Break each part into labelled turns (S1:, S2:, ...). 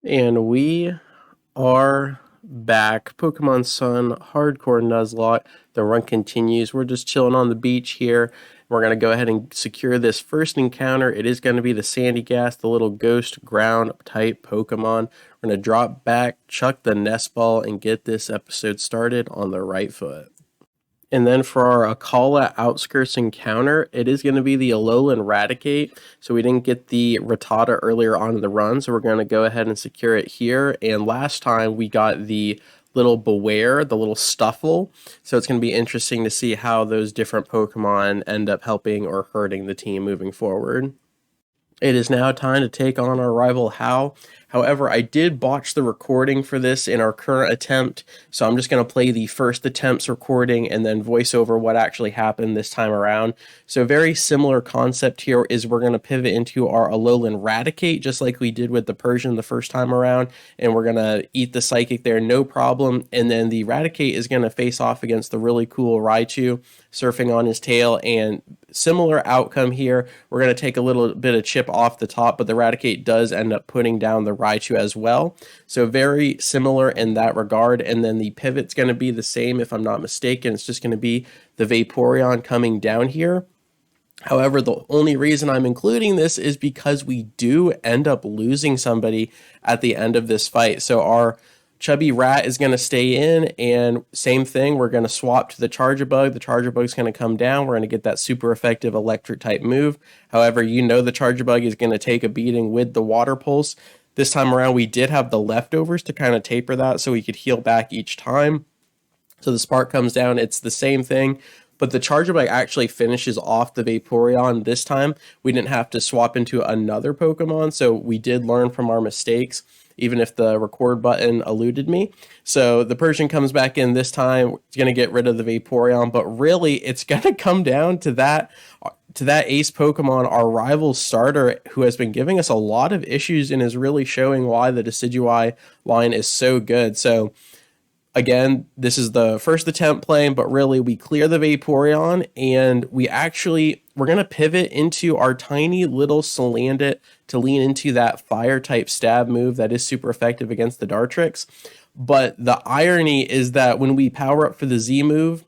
S1: And we are back. Pokemon Sun, hardcore Nuzlocke. The run continues. We're just chilling on the beach here. We're going to go ahead and secure this first encounter. It is going to be the Sandy Gas, the little ghost ground type Pokemon. We're going to drop back, chuck the nest ball, and get this episode started on the right foot. And then for our Akala Outskirts encounter, it is going to be the Alolan Raticate. So we didn't get the Rattata earlier on in the run, so we're going to go ahead and secure it here. And last time we got the little Beware, the little Stuffle. So it's going to be interesting to see how those different Pokemon end up helping or hurting the team moving forward. It is now time to take on our rival Hal. However, I did botch the recording for this in our current attempt, so I'm just going to play the first attempt's recording and then voice over what actually happened this time around. So very similar concept here is we're going to pivot into our Alolan Raticate, just like we did with the Persian the first time around, and we're going to eat the Psychic there, no problem. And then the Raticate is going to face off against the really cool Raichu, surfing on his tail, and similar outcome here. We're going to take a little bit of chip off the top, but the Raticate does end up putting down the Raichu as well. So very similar in that regard. And then the pivot's going to be the same, if I'm not mistaken. It's just going to be the Vaporeon coming down here. However, the only reason I'm including this is because we do end up losing somebody at the end of this fight. So our Chubby Rat is going to stay in, and same thing, we're going to swap to the Charjabug. The Charjabug is going to come down. We're going to get that super effective electric type move. However, you know the Charjabug is going to take a beating with the Water Pulse. This time around, we did have the leftovers to kind of taper that so we could heal back each time. So the Spark comes down. It's the same thing, but the Charjabug actually finishes off the Vaporeon this time. We didn't have to swap into another Pokemon, so we did learn from our mistakes, even if the record button eluded me. So the Persian comes back in this time. It's going to get rid of the Vaporeon, but really it's going to come down to that ace Pokemon, our rival starter, who has been giving us a lot of issues and is really showing why the Decidueye line is so good. So again, this is the first attempt playing, but really we clear the Vaporeon, and we're going to pivot into our tiny little Salandit to lean into that fire type stab move that is super effective against the Dartrix. But the irony is that when we power up for the Z move,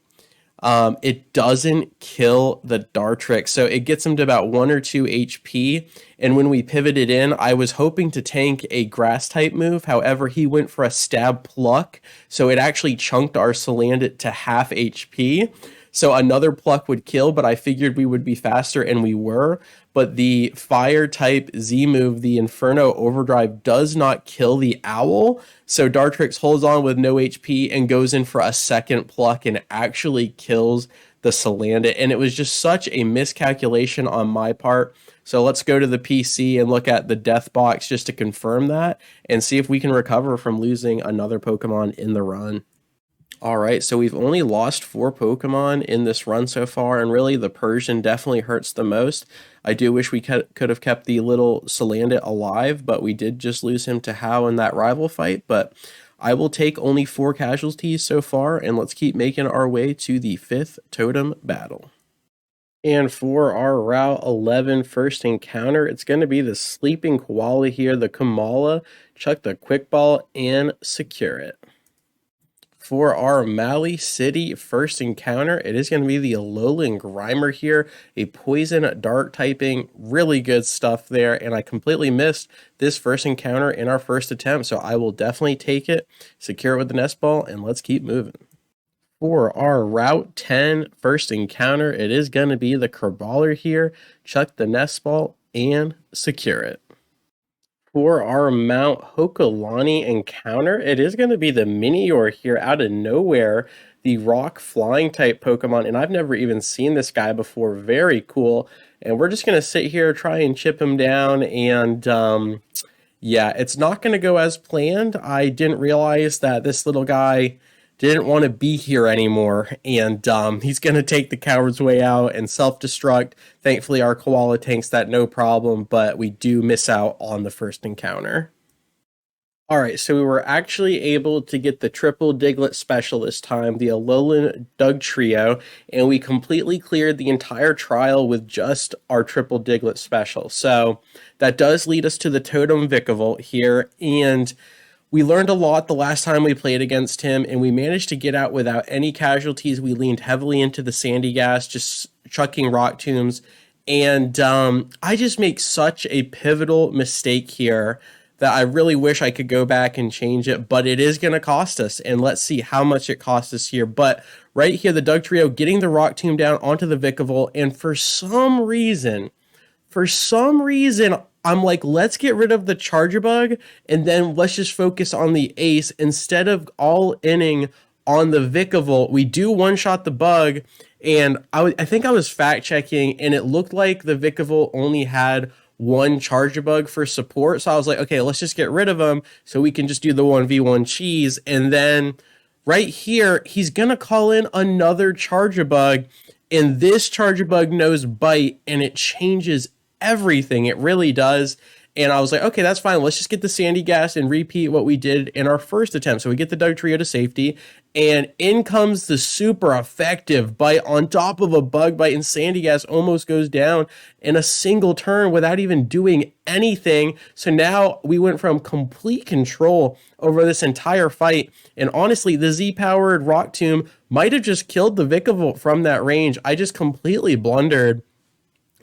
S1: it doesn't kill the Dartrix, so it gets him to about 1 or 2 HP. And when we pivoted in, I was hoping to tank a grass type move. However, he went for a stab pluck, so it actually chunked our Salandit to half HP. So another pluck would kill, but I figured we would be faster, and we were. But the fire type Z move, the Inferno Overdrive, does not kill the owl. So Dartrix holds on with no HP and goes in for a second pluck and actually kills the Salandit. And it was just such a miscalculation on my part. So let's go to the PC and look at the death box just to confirm that and see if we can recover from losing another Pokemon in the run. All right, so we've only lost 4 Pokemon in this run so far, and really the Persian definitely hurts the most. I do wish we could have kept the little Salandit alive, but we did just lose him to Hao in that rival fight. But I will take only 4 casualties so far, and let's keep making our way to the 5th Totem Battle. And for our Route 11 first encounter, it's going to be the Sleeping Koala here, the Kamala. Chuck the Quick Ball and secure it. For our Mali City first encounter, it is going to be the Alolan Grimer here, a poison dark typing, really good stuff there, and I completely missed this first encounter in our first attempt, so I will definitely take it, secure it with the nest ball, and let's keep moving. For our Route 10 first encounter, it is going to be the Kerballer here, chuck the nest ball, and secure it. For our Mount Hokulani encounter, it is going to be the Minior here out of nowhere, the rock flying type Pokemon, and I've never even seen this guy before. Very cool. And we're just going to sit here, try and chip him down, and yeah, it's not going to go as planned. I didn't realize that this little guy didn't want to be here anymore, and he's going to take the coward's way out and self-destruct. Thankfully, our koala tanks that no problem, but we do miss out on the first encounter. All right, so we were actually able to get the triple Diglett special this time, the Alolan Doug Trio, and we completely cleared the entire trial with just our triple Diglett special. So that does lead us to the Totem Vikavolt here, and we learned a lot the last time we played against him, and we managed to get out without any casualties. We leaned heavily into the Sandy Gas, just chucking Rock Tombs, and I just make such a pivotal mistake here that I really wish I could go back and change it, but it is going to cost us, and let's see how much it costs us here. But right here, the Doug Trio getting the Rock Tomb down onto the Vikavolt, and for some reason, I'm like, let's get rid of the Charger Bug, and then let's just focus on the Ace instead of all inning on the Vikavolt. We do one-shot the bug, and I think I was fact-checking, and it looked like the Vikavolt only had one Charger Bug for support. So I was like, okay, let's just get rid of him so we can just do the 1v1 cheese. And then right here, he's going to call in another Charger Bug. And this Charger Bug knows Bite, and it changes everything. It really does. And I was like, okay, that's fine. Let's just get the Sandy Gas and repeat what we did in our first attempt. So we get the Doug Trio to safety, and in comes the super effective Bite on top of a Bug Bite, and Sandy Gas almost goes down in a single turn without even doing anything. So now we went from complete control over this entire fight. And honestly, the Z-powered Rock Tomb might have just killed the Vikavolt from that range. I just completely blundered.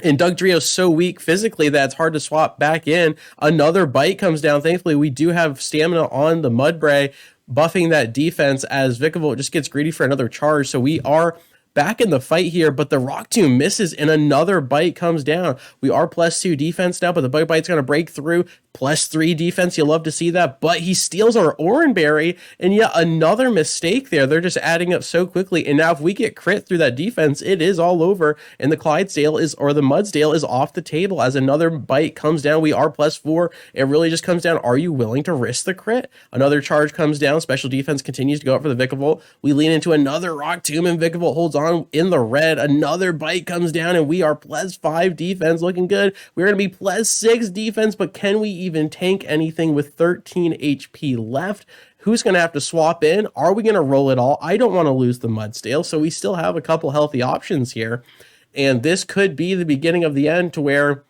S1: And Doug Trio's so weak physically that it's hard to swap back in. Another Bite comes down. Thankfully, we do have stamina on the Mudbray, buffing that defense as Vikavolt just gets greedy for another charge. So we are back in the fight here, but the Rock Tomb misses and another Bite comes down. We are +2 defense now, but the Bug Bite's going to break through. +3 defense, you love to see that, but he steals our Oranberry, and yet another mistake there. They're just adding up so quickly, and now if we get crit through that defense, it is all over, and the Clydesdale or the Mudsdale is off the table as another Bite comes down. We are +4. It really just comes down, are you willing to risk the crit? Another charge comes down. Special defense continues to go up for the Vikavolt. We lean into another Rock Tomb, and Vikavolt holds on in the red. Another Bite comes down, and we are +5 defense, looking good. We're going to be +6 defense, but can we even tank anything with 13 HP left? Who's going to have to swap in? Are we going to roll it all? I don't want to lose the Mudsdale, so we still have a couple healthy options here. And this could be the beginning of the end, to where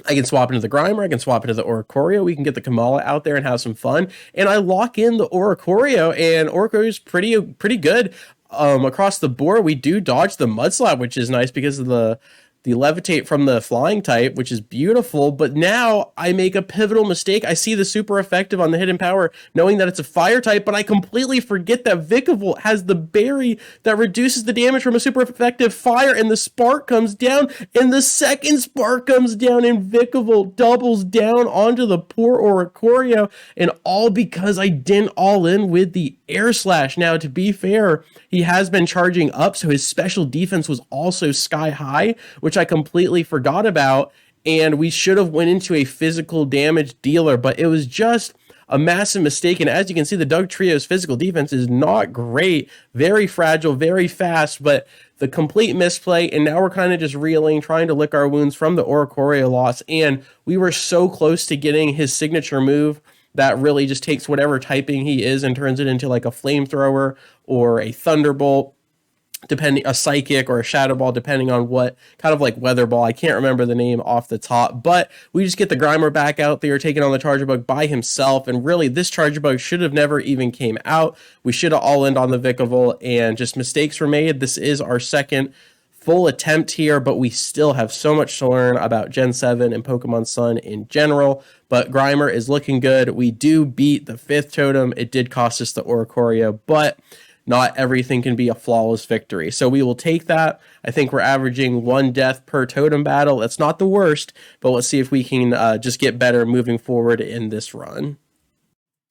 S1: I can swap into the Grimer, I can swap into the Oricorio, we can get the Kamala out there and have some fun. And I lock in the Oricorio, and Oricorio is pretty good. Across the board, we do dodge the Mudslap, which is nice because of the Levitate from the flying type, which is beautiful. But now I make a pivotal mistake. I see the super effective on the hidden power, knowing that it's a fire type, but I completely forget that Vikavolt has the berry that reduces the damage from a super effective fire, and the spark comes down, and the second spark comes down, and Vikavolt doubles down onto the poor Oricorio, and all because I didn't all in with the Air Slash. Now, to be fair, he has been charging up, so his special defense was also sky high, which I completely forgot about, and we should have went into a physical damage dealer, but it was just a massive mistake. And as you can see, the Doug Trio's physical defense is not great, very fragile, very fast, but the complete misplay, and now we're kind of just reeling, trying to lick our wounds from the Oricorio loss, and we were so close to getting his signature move that really just takes whatever typing he is and turns it into like a flamethrower or a thunderbolt, depending, a psychic or a shadow ball, depending on what kind of like weather ball. I can't remember the name off the top, but we just get the Grimer back out there, taking on the Charger Bug by himself. And really, this Charger Bug should have never even came out. We should have all-ined on the Vikavolt, and just mistakes were made. This is our second full attempt here, but we still have so much to learn about Gen 7 and Pokemon Sun in general. But Grimer is looking good. We do beat the 5th totem. It did cost us the Oricorio, but not everything can be a flawless victory. So we will take that. I think we're averaging 1 death per totem battle. That's not the worst, but let's see if we can just get better moving forward in this run.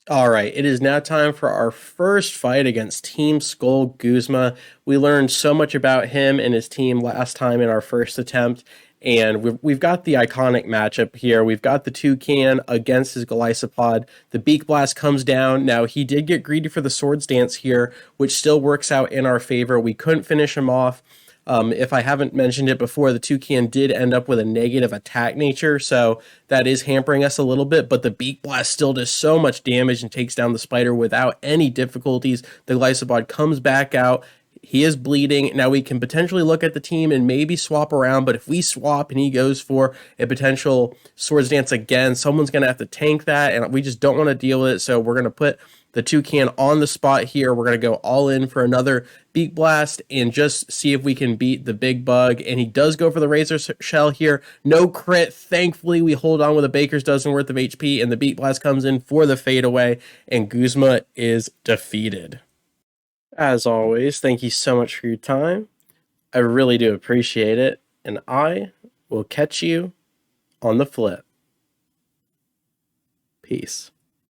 S1: All right, it is now time for our first fight against Team Skull Guzma. We learned so much about him and his team last time in our first attempt, and we've got the iconic matchup here. We've got the Toucan against his Golisopod. The Beak Blast comes down. Now, he did get greedy for the Swords Dance here, which still works out in our favor. We couldn't finish him off. If I haven't mentioned it before, the Toucan did end up with a negative attack nature, so that is hampering us a little bit, but the Beak Blast still does so much damage and takes down the spider without any difficulties. The Glycobod comes back out. He is bleeding. Now we can potentially look at the team and maybe swap around, but if we swap and he goes for a potential Swords Dance again, someone's going to have to tank that, and we just don't want to deal with it, so we're going to put the Toucan on the spot here. We're going to go all in for another Beak Blast and just see if we can beat the big bug. And he does go for the Razor Shell here. No crit. Thankfully, we hold on with a baker's dozen worth of HP, and the Beak Blast comes in for the fadeaway, and Guzma is defeated. As always, thank you so much for your time. I really do appreciate it, and I will catch you on the flip. Peace.